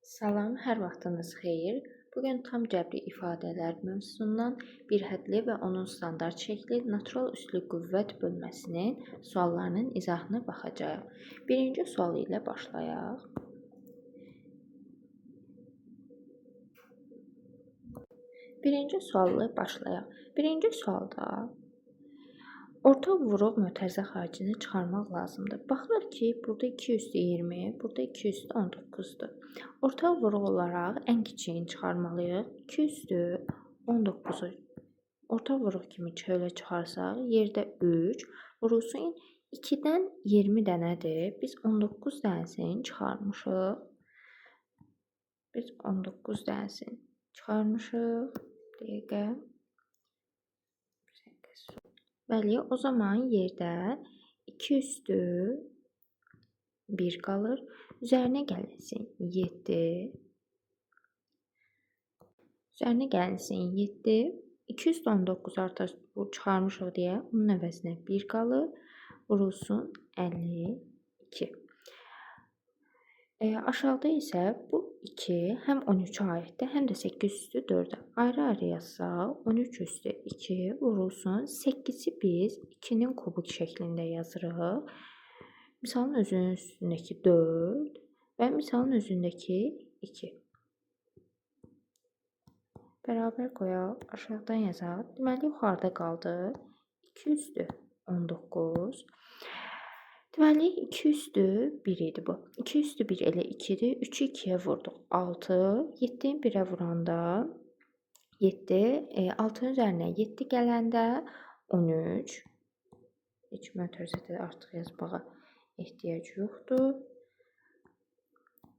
Salam, hər vaxtınız xeyir. Bugün tam cəbri ifadələr mövzusundan bir hədli və onun standart şəkli natural üslü qüvvət bölməsinin suallarının izahına baxacağıq. Birinci sual ilə başlayaq. Birinci sualda orta vuruq mötərizə xaricini çıxarmaq lazımdır. Baxılır ki, burada 2/20, burada 2/19-dur. Orta vuruq olaraq ən kiçiyini çıxarmalıyıq. 2/19-u orta vuruq kimi çölə çıxarsaq, yerdə 3, vurulsun 2-dən 20 dənədir. Biz 19 dənəsini çıxarmışıq. Dəqiqə. Bəli, o zaman yerdə 2/1 qalır. Üzərinə gəlinsin 7. 219 artıq çıxarmışıq deyə onun əvəzinə 1 qalır. Vurulsun 52. Aşağıda isə bu 2 həm 13-ə aiddir, həm də 8/4-ə. Ayrı-ayrı yazsaq 13/2 vurulsun 8-i biz 2-nin kubik şəklində yazırıq. Misalın özünün üstündəki 4 və misalın özündəki 2. Bərabər qoyaq, aşağıdan yazaq. Deməli, yuxarıda qaldı 2/19. Deməli, 2/1 idi bu. 2/1 elə 2-dir. 3-ü 2-yə vurduq. 6. 7-ni 1-ə vuranda 7. 6-nın üzərinə 7 gələndə 13. Heç mötərizədə artıq yazmağa ehtiyac yoxdur.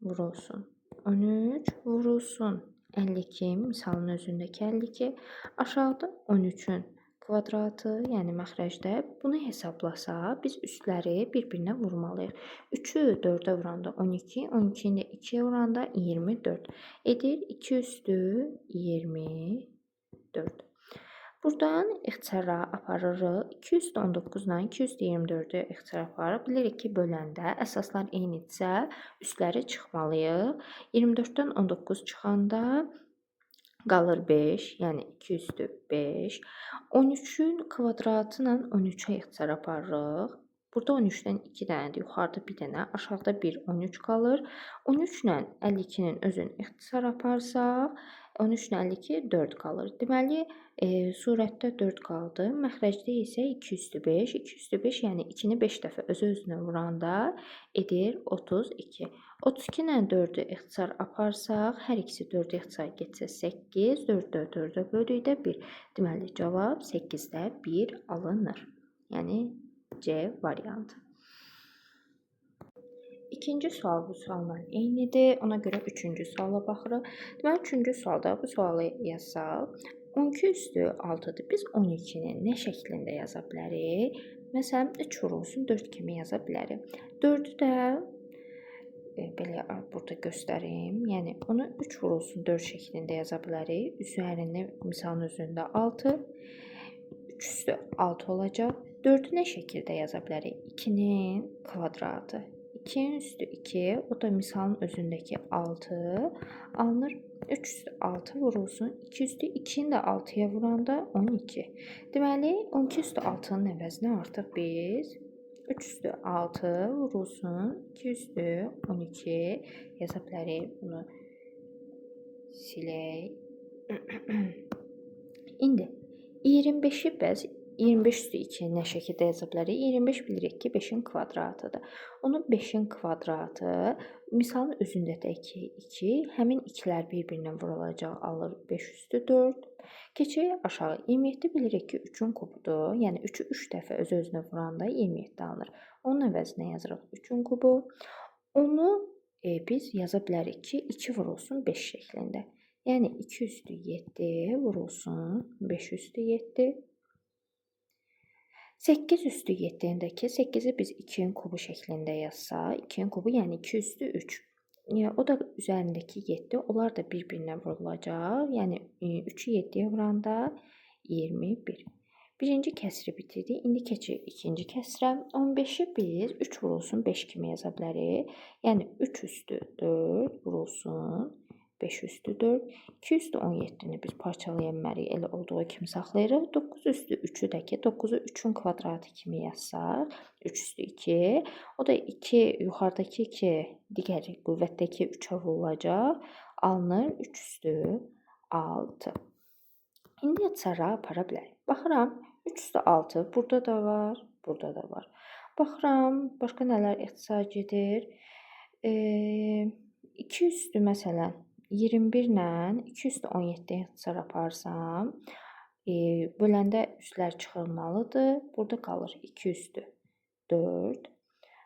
Vurulsun 13. Vurulsun 52. Misalın özündəki 52. Aşağıda 13-ün kvadratı, yəni məxrəcdə bunu hesablasaq, biz üstləri bir-birinə vurmalıyıq. 3-ü 4-ə vuranda 12, 12-ni də 2-yə vuranda 24. Edir 2/24. Buradan ixtisara aparırıq. 2/19-la 2/24-ü ixtisara aparırıq. Bilirik ki, böləndə əsaslar eynidirsə, üstləri çıxmalıyıq. 24-dən 19 çıxanda qalır 5, yəni 2/5. 13-ün kvadratı ilə 13-ə ixtisar aparırıq. Burada 13-dən 2 dənədir, yuxarıda 1 dənə, aşağıda 1, 13 qalır. 13 ilə 52-nin özünü ixtisar aparsaq, 13 ilə 52 4 qalır. Deməli, surətdə 4 qaldı. Məxrəcdə isə 2/5. 2/5, yəni 2-ni 5 dəfə öz-özünə vuranda edir 32. 32 ilə 4-ü ixtisar aparsaq, hər ikisi 4-ü ixtisar getsə 8, 4-də 4-ə böldükdə 1. Deməli, cavab 8-də 1 alınır. Yəni, C variantı. İkinci sual bu sualla eynidir. Ona görə üçüncü suala baxırıq. Deməli, üçüncü sualda bu sualı yazsaq, 12/6-dır. Biz 12-ni nə şəklində yaza bilərik? Məsələn, 3 vurulsun 4 kimi yaza bilərik. 4-ü də belə burada göstərim. Yəni, onu 3 vurulsun 4 şəklində yaza bilərik. Üzərində misalın özündə 6. 3/6 olacaq. 4-ü nə şəkildə yaza bilərik? 2-nin kvadratı. 2-nin üstü 2, o da misalın özündəki 6 alınır. 3/6 vurulsun 2/2-ni də 6-ya vuranda 12. Deməli, 12/6-nın əvəzinə artıq biz 3/6 vurulsun 2/12 yaza bilərik. Bunu silək. İndi 25-i bəs 25/2 nə şəkildə yaza bilərik? 25 bilirik ki, 5-in kvadratıdır. Onu 5-in kvadratı, misalın özündəki 2, həmin 2-lər bir-birinə vurulacaq, alır 5/4. Keçək aşağı. 27 bilirik ki, 3-ün kubudur. Yəni, 3-ü 3 dəfə öz-özünə vuranda 27 alınır. Onun əvəzinə yazırıq 3-ün kubu. Onu biz yaza bilərik ki, 2 vurulsun 5 şəklində. Yəni, 2/7 vurulsun 5/7. 8/7-dəki 8-i biz 2-nin kubu şəklində yazsaq, 2-nin kubu, yəni 2/3. O da üzərindəki 7, onlar da bir-birinə vurulacaq. Yəni, 3-ü 7-yə vuranda 21. Birinci kəsri bitirdik. İndi keçirik ikinci kəsrə. 15-i biz 3 vurulsun 5 kimi yaza bilərik. Yəni 3 üstü 4 vurulsun 5 üstü 4. 2 üstü 17-ni biz parçalaya bilmərik. Elə olduğu kimi saxlayırıq. 9 üstü 3-ü də ki 9-u 3-ün kvadratı kimi yazsaq. 3 üstü 2. O da 2, yuxarıdakı 2, digər qüvvətdəki 3-ə vurulacaq. Alınır 3 üstü 6. İndi açara apara bilərik. Baxıram 3 üstü 6 burada da var, burada da var. Baxıram başqa nələr ixtisar gedir. 2 üstü məsələn 21 ilə 2 üstü 17 ixtisar aparsam, böləndə üstlər çıxılmalıdır. Burada qalır 2 üstü 4.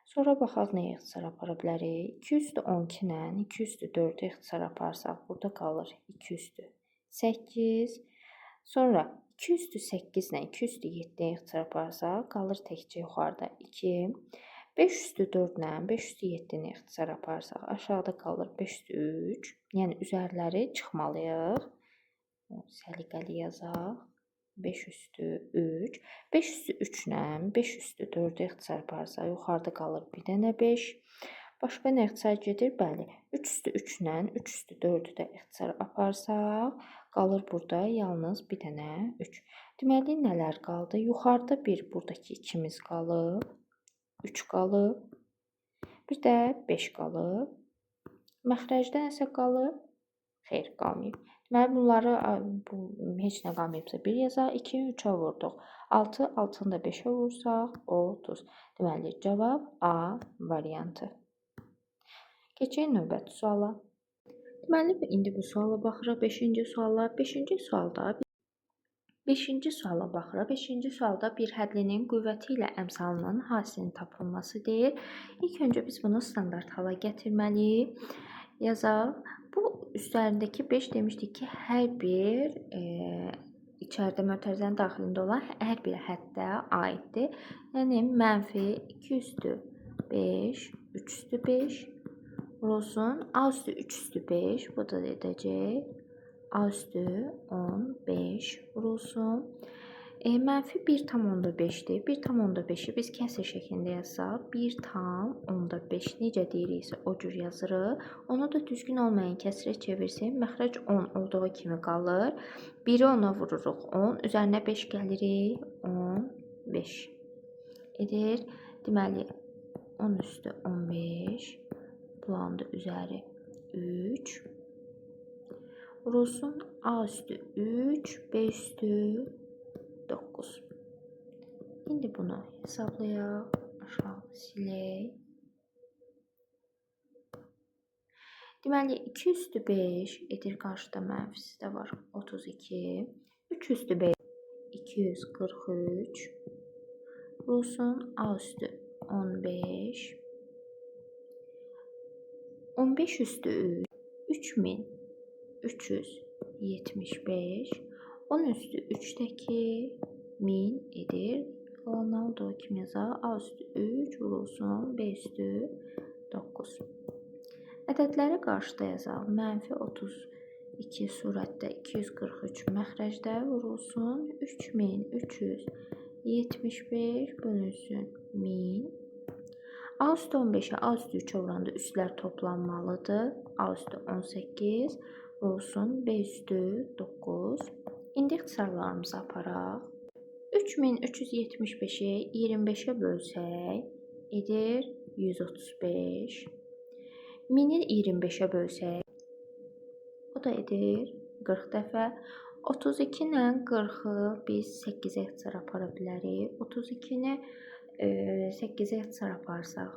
Sonra baxaq nəyə ixtisar apara bilərik. 2 üstü 12 ilə 2 üstü 4 ixtisar aparsaq, burada qalır 2 üstü 8. Sonra 2 üstü 8 ilə 2 üstü 7 ixtisar aparsaq, qalır təkcə yuxarıda 2. 5 üstü 4 ilə 5 üstü 7-ni ixtisar aparsaq, aşağıda qalır 5 üstü 3. Yəni üzərləri çıxmalıyıq. Səliqəli yazaq. 5 üstü 3. 5 üstü 3 ilə 5 üstü 4-ü ixtisar aparsaq, yuxarıda qalır bir dənə 5. Başqa nə ixtisar gedir? Bəli, 3 üstü 3 ilə 3 üstü 4-ü də ixtisar aparsaq, qalır burada yalnız bir dənə 3. Deməli, nələr qaldı? Yuxarıda bir, buradakı 2-miz qalıb, 3 qalıb, bir də 5 qalıb. Məxrəcdə nəsə qalıb? Xeyr, qalmayıb. Deməli, bunları heç nə qalmayıbsa 1 yazaq, 2-yi 3-ə vurduq. 6, 6-nı da 5-ə vursaq, 30. Deməli, cavab A variantı. Keçək növbəti suala. Deməli, indi bu suala baxırıq 5-ci suala. 5-ci sualda 5-ci suala baxırıq. 5-ci sualda bir hədlinin qüvvəti ilə əmsalının hasilinin tapılması deyil. İlk öncə biz bunu standart hala gətirməliyik. Yazaq. Bu üstlərindəki 5 demişdik ki, hər bir içəridə mötərizənin daxilində olan hər bir həddə aiddir. Yəni, mənfi 2 üstü 5, 3 üstü 5 vurulsun. A üstü 3 üstü 5, bu da edəcək. A üstü 15 vurulsun. Mənfi 1,5-dir. 1,5-i biz kəsr şəklində yazsaq, 1,5 necə deyiriksə o cür yazırıq. Onu da düzgün olmayan kəsrə çevirsək, məxrəc 10 olduğu kimi qalır. 1-i 10-a vururuq 10, üzərinə 5 gəlirik, 15 edir. Deməli, 10 üstü 15 bulandı üzəri 3 vurulsun. A üstü 3, B üstü 9. İndi bunu hesablayaq. Aşağı silək. Deməli, 2 üstü 5 edir. Qarşıda mənfisi də var. 32. 3 üstü 5 243 vurulsun. A üstü 15. 15 üstü 3 3375. 10 üstü 3'dəki 1000 edir. Qalan olduğu kimi yazaq. A üstü 3 vurulsun. B üstü 9. Ədədləri qarşıda yazaq. Mənfi 32 surətdə 243 məxrəcdə vurulsun. 3375 bölünsün 1000. A üstü 15'e A üstü 3'e vuranda üstlər toplanmalıdır. A üstü 18 vurulsun. B üstü 9. İndi ixtisarlarımızı aparaq. 3375'i 25'e bölsək edir 135. 1000'i 25'e bölsək o da edir 40 dəfə. 32 ilə 40'ı biz 8'e ixtisar apara bilərik. 32'ni 8'e ixtisar aparsaq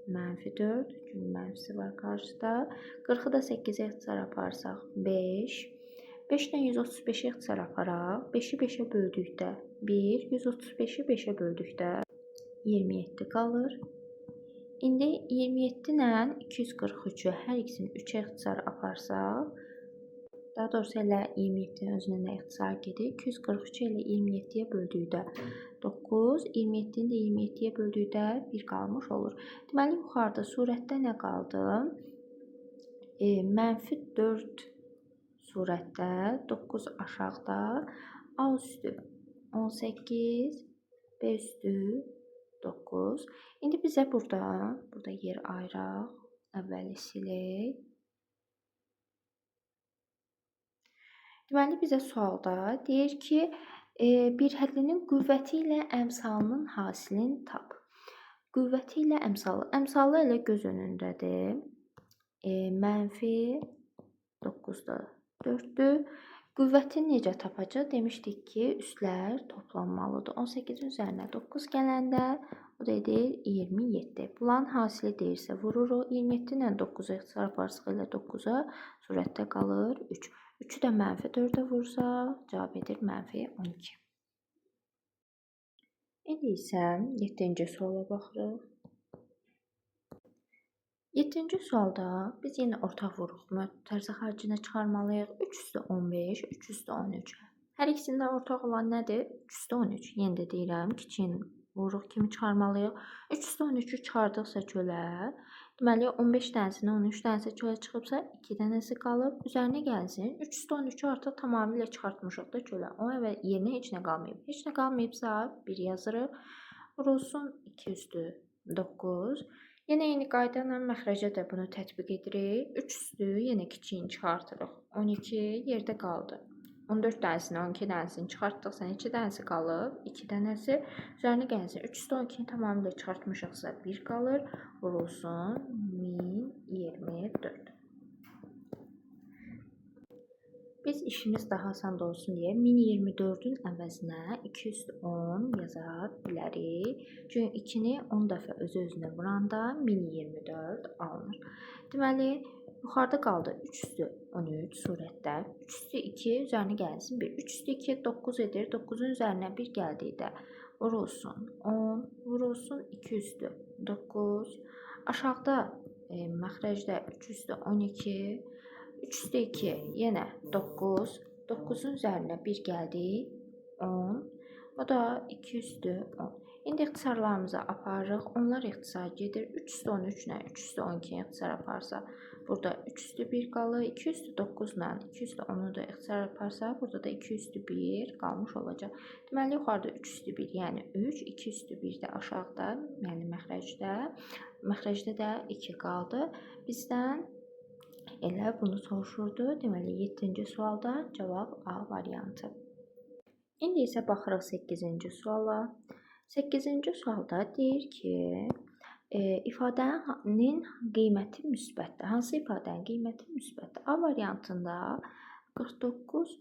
mənfi 4, çünki mənfisi var qarşıda. 40'ı da 8'e ixtisar aparsaq 5. 5 ilə 135'e ixtisar aparaq. 5'i 5'e böldükdə 1, 135'i 5'e böldükdə 27 qalır. İndi 27 ilə 243'ü hər ikisini 3'e ixtisar aparsaq, daha doğrusu elə 27-nin özünə nə ixtisar gedir? 243 ilə 27'yə böldükdə 9, 27-ni də 27'yə böldükdə 1 qalmış olur. Deməli, yuxarıda surətdə nə qaldı? Mənfi 4 surətdə, 9 aşağıda, A üstü 18 B üstü 9. İndi bizə burada yer ayıraq. Əvvəli silək. Deməli bizə sualda deyir ki, bir hədlinin qüvvəti ilə əmsalının hasilini tap. Qüvvəti ilə əmsalı. Əmsalı elə göz önündədir. Mənfi 9-da 4-dür. Qüvvətini necə tapacaq? Demişdik ki, üstlər toplanmalıdır. 18-in üzərinə 9 gələndə o da edir 27. Bunların hasili deyirsə vururuq. 27 ilə 9-u çarparsaq elə 9-a surətdə qalır 3. 3-ü də mənfi 4-ə vursaq cavab edir mənfi 12. İndi isə 7-ci suala baxırıq. 7-ci sualda biz yenə ortaq vuruq tərzi xaricinə çıxarmalıyıq. 3 üstü 15, 3 üstü 13. Hər ikisində ortaq olan nədir? 3 üstü 13. Yenə də deyirəm, kiçiyin vuruq kimi çıxarmalıyıq. 3 üstü 13-ü çıxardıqsa çölə, deməli 15 dənəsindən 13 dənəsi çölə çıxıbsa 2 dənəsi qalıb. Üzərinə gəlsin. 3 üstü 13-ü artıq tamamilə çıxartmışıq da çölə. O əvvəl yerinə heç nə qalmayıb. Heç nə qalmayıbsa 1 yazırıq. Vurulsun 2 üstü 9. Yenə eyni qayda ilə məxrəcə də bunu tətbiq edirik. 3 üstü yenə kiçiyini çıxartırıq. 12 yerdə qaldı. 14 dənəsini, 12 dənəsini çıxartdıqsa neçə dənəsi qalıb? 2 dənəsi. Üzərinə gəlsin. 3 üstü 12-ni tamamilə çıxartmışıqsa 1 qalır. Vurulsun 1024. Biz işimiz daha asan olsun deyə 1024-ün əvəzinə 210 yaza bilərik. Çünki 2-ni 10 dəfə öz-özünə vuranda 1024 alınır. Deməli, yuxarıda qaldı 3 üstü 13 surətdə. 3 üstü 2 üzərinə gəlsin 1. 3 üstü 2 9 edir. 9-un üzərinə 1 gəldikdə vurulsun 10, vurulsun 2 üstü 9. Aşağıda məxrəcdə 3 üstü 12. 3 üstü 2 yenə 9. 9-un üzərinə 1 gəldi 10. O da 2 üstü 10. İndi ixtisarlarımızı aparırıq. Onlar ixtisar gedir. 3 üstü 13 ilə 3 üstü 12 ixtisar aparsa burada 3 üstü 1 qalır. 2 üstü 9 ilə 2 üstü 10-u da ixtisar aparsa burada da 2 üstü 1 qalmış olacaq. Deməli yuxarıda 3 üstü 1 yəni 3, 2 üstü 1 də aşağıda yəni məxrəcdə də 2 qaldı. Bizdən elə bunu soruşurdu. Deməli 7-ci sualda cavab A variantı. İndi isə baxırıq 8-ci suala. 8-ci sualda deyir ki, ifadənin qiyməti müsbətdir. Hansı ifadənin qiyməti müsbətdir? A variantında 49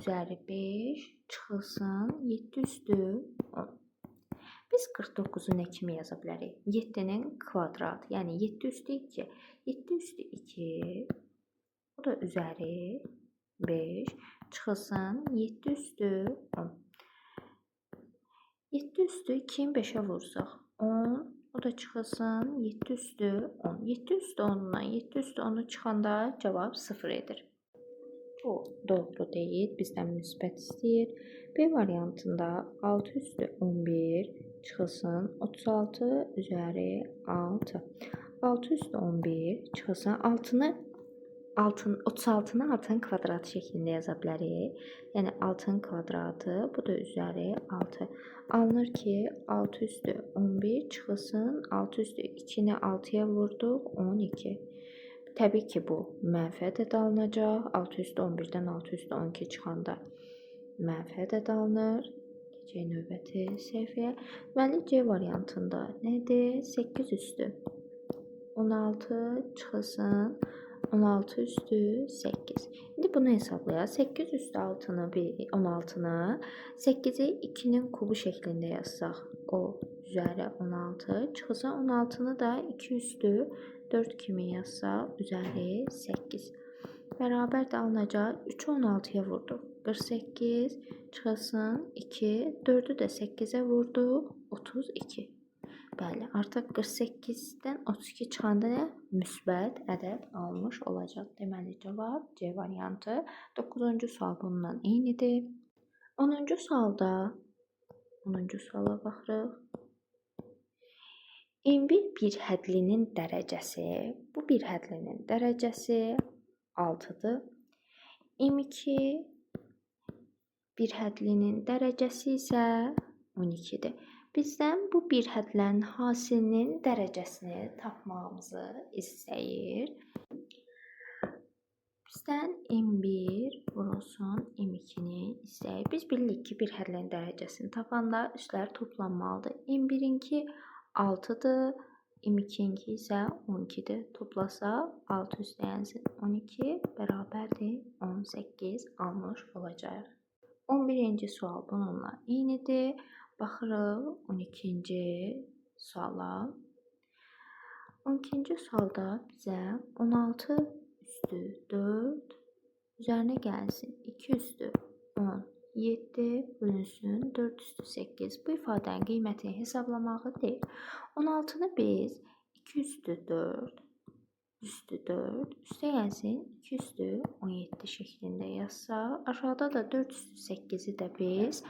üzəri 5 çıxılsın 7 üstü 10. Biz 49-u nə kimi yaza bilərik? 7-nin kvadratı, yəni 7 üstü 2. 7 üstü 2, o da üzəri 5, çıxılsın 7 üstü 10. 7 üstü 2-ni 5-ə vursaq 10, o da çıxılsın 7 üstü 10. 7 üstü 10-dan 7 üstü 10-u çıxanda cavab 0 edir. O doğru deyil, bizdən müsbət istəyir. B variantında 6 üstü 11 çıxılsın 36 üzəri 6. 6 üstü 11 çıxılsın 36-nı 6-nın kvadratı şəklində yaza bilərik. Yəni 6-nın kvadratı, bu da üzəri 6. Alınır ki 6 üstü 11 çıxılsın 6 üstü 2-ni 6-ya vurduq 12. Təbii ki bu mənfi ədəd alınacaq. 6 üstü 11-dən 6 üstü 12 çıxanda mənfi ədəd alınır. Keçək növbəti səhifəyə. Deməli C variantında nədir? 8 üstü 16 çıxılsın 16 üstü 8. İndi bunu hesablayaq. 8 üstü 16-nı 8-i 2-nin kubu şəklində yazsaq, o üzəri 16 çıxılsın 16-nı da 2 üstü 4 kimi yazsaq, üzəri 8. Bərabər də alınacaq. 3-ü 16-ya vurduq. 48 çıxılsın 2. 4-ü də 8-ə vurduq. 32. Bəli, artıq 48-dən 32 çıxanda müsbət ədəd almış olacaq. Deməli, cavab C variantı. 9-cu sual bununla eynidir. 10-cu sualda 10-cu suala baxırıq. Bir hədlinin dərəcəsi, bu bir hədlinin dərəcəsi 6-dır. M2 Bir hədlinin dərəcəsi isə 12-dir. Bizdən bu bir hədlərin hasilinin dərəcəsini tapmağımızı istəyir. Bizdən M1 vurulsun M2-ni istəyir. Biz bilirik ki, bir hədlərin dərəcəsini tapanda üslər toplanmalıdır. M1-inki 6-dır, M2-inki isə 12-dir. Toplasa 6 üstəyənsin 12 bərabərdir 18 almış olacaq. 11-ci sual bununla eynidir. Baxırıq 12-ci suala. 12-ci sualda bizə 16 üstü 4 üzərinə gəlsin 2 üstü 10 7 bölünsün 4 üstü 8. Bu ifadənin qiymətini hesablamağı deyil. 16-nı biz 2 üstü 4 üstü 4 üstə gəlsin 2 üstü 17 şəklində yazsaq, aşağıda da 4 üstü 8-i də biz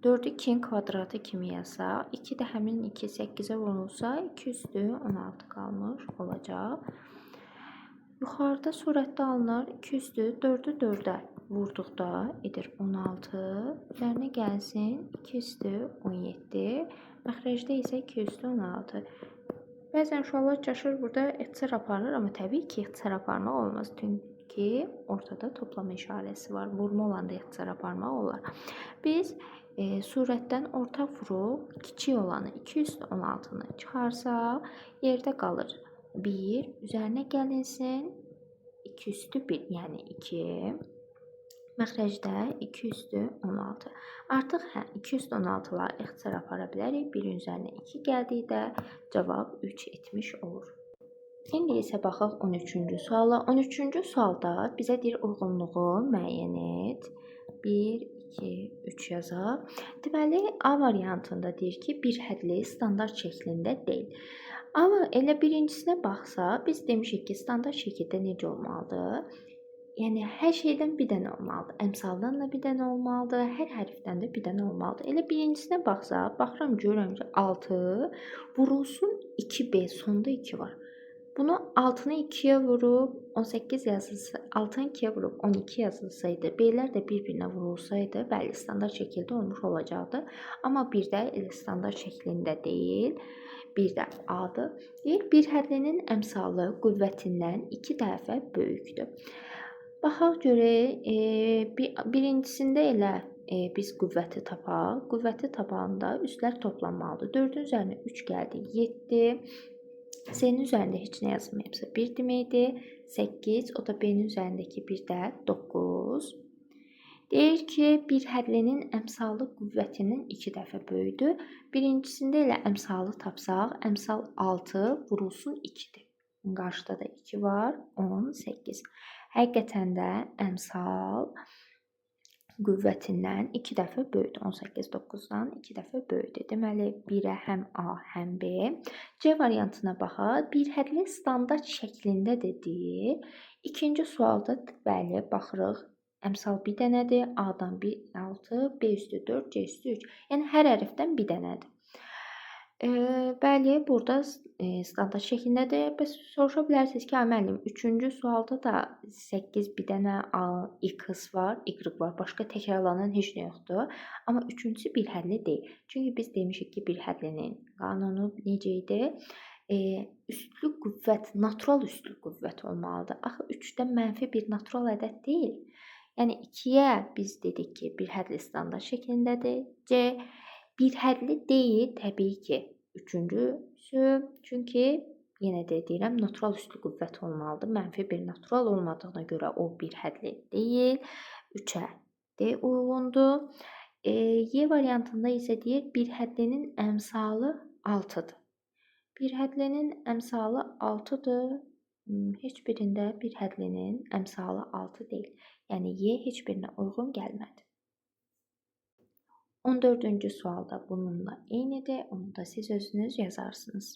4-ü 2-nin kvadratı kimi yazsaq, 2 də həmin 2 8-ə vurulsa 2 üstü 16 qalmış olacaq. Yuxarıda surətdə alınır 2 üstü 4-ü 4-ə vurduqda edir 16, üzərinə gəlsin 2 üstü 17, məxrəcdə isə 2 üstü 16. Bəzən uşaqlar çaşır, burada ixtisar aparır, amma təbii ki, ixtisar aparmaq olmaz. Çünki ortada toplama işarəsi var. Vurma olanda ixtisar aparmaq olar. Biz surətdən ortaq vuruq, kiçik olanı 2 üstü 16-nı çıxarsaq, yerdə qalır 1, üzərinə gəlinsin 2 üstü 1, yəni 2. Məxrəcdə 2 üstü 16. Artıq 2 üstü 16-la ixtisar apara bilərik. 1-in üzərinə 2 gəldikdə cavab 3 etmiş olur. İndi isə baxaq 13-cü suala. 13-cü sualda bizə deyir uyğunluğu müəyyən et. 1, 2, 3 yazaq. Deməli, A variantında deyir ki, bir hədli standart şəklində deyil. Amma elə birincisinə baxsaq, biz demişik ki, standart şəkildə necə olmalıdır? Yəni, hər şeydən bir dənə olmalıdır. Əmsaldan da bir dənə olmalıdır, hər hərfdən də bir dənə olmalıdır. Elə birincisinə baxsaq, baxıram, görürəm ki, 6 vurulsun 2B, sonda 2 var. Bunu 6-nı 2-yə vurub 18 yazılsa, 6-nı 2-yə vurub 12 yazılsaydı, B-lər də bir-birinə vurulsaydı, bəli, standart şəkildə olmuş olacaqdı. Amma bir də elə standart şəklində deyil. Bir də A-dır. Deyir, bir hədlinin əmsalı qüvvətindən 2 dəfə böyükdür. Baxaq görək, birincisində elə biz qüvvəti tapaq. Qüvvəti tapanda üslər toplanmalıdır. 4-ün üzərinə 3 gəldi, 7. S-nin üzərində heç nə yazılmayıbsa 1 deməkdir. 8, o da B-nin üzərindəki 1 də 9. Deyir ki, bir hədlinin əmsalı qüvvətinin 2 dəfə böyüdür. Birincisində elə əmsalı tapsaq, əmsal 6 vurulsun 2-dir. Qarşıda da 2 var, 18. Həqiqətən də əmsal qüvvətindən 2 dəfə böyüdür. 18 9-dan 2 dəfə böyüdür. Deməli, 1-ə həm A, həm B. C variantına baxaq. Bir hədli standart şəklində deyir. İkinci sualda bəli, baxırıq. Əmsal bir dənədir. A-dan 6, B üstü 4, C üstü 3. Yəni, hər hərfdən bir dənədir. Bəli, burada standart şəklindədir. Bəs soruşa bilərsiniz ki, müəllim, 3-cü sualda da 8 bir dənə X var, Y var, başqa təkrarlanan heç nə yoxdur. Amma 3-cüsü bir hədli deyil. Çünki biz demişik ki, bir hədlinin qanunu necə idi? Üstlü qüvvət, natural üstlü qüvvət olmalıdır. Axı 3-də mənfi bir natural ədəd deyil. Yəni 2-yə biz dedik ki, bir hədli standart şəklindədir. C bir hədli deyil, təbii ki. 3-cüsü, çünki yenə də deyirəm, natural üstlü qüvvət olmalıdır. Mənfi bir natural olmadığına görə o bir hədli deyil. 3-ə D uyğundur. Y variantında isə deyir, bir hədlinin əmsalı 6-dır. Bir hədlinin əmsalı 6-dır. Heç birində bir hədlinin əmsalı 6 deyil. Yəni, Y heç birinə uyğun gəlmədi. 14-cü sualda bununla eynidir. Onu da siz özünüz yazarsınız.